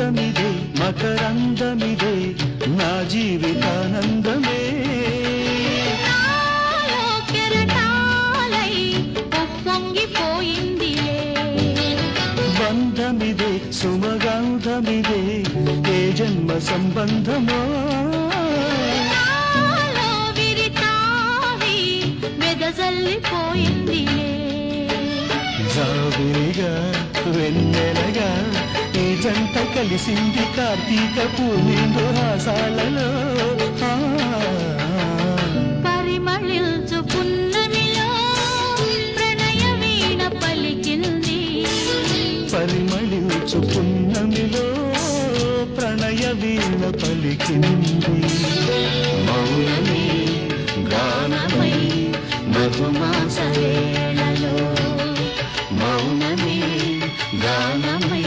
అందమిదే మకరందమిదే నా జీవితానందమే బంధమిదే సుమగంధమిదే ఏ జన్మ సంబంధమో జాబిలిగా వెన్నెలగా ఈ జంట కలిసింది కార్తీక పూర్ణిందు రాసాలలో పరిమళించు పున్నమిలో ప్రణయ వీణ పలికింది పరిమళించు పున్నమిలో ప్రణయ వీణ పలికింది మౌనమే గానమై మధుమాస వేళలో మౌనమే గానమై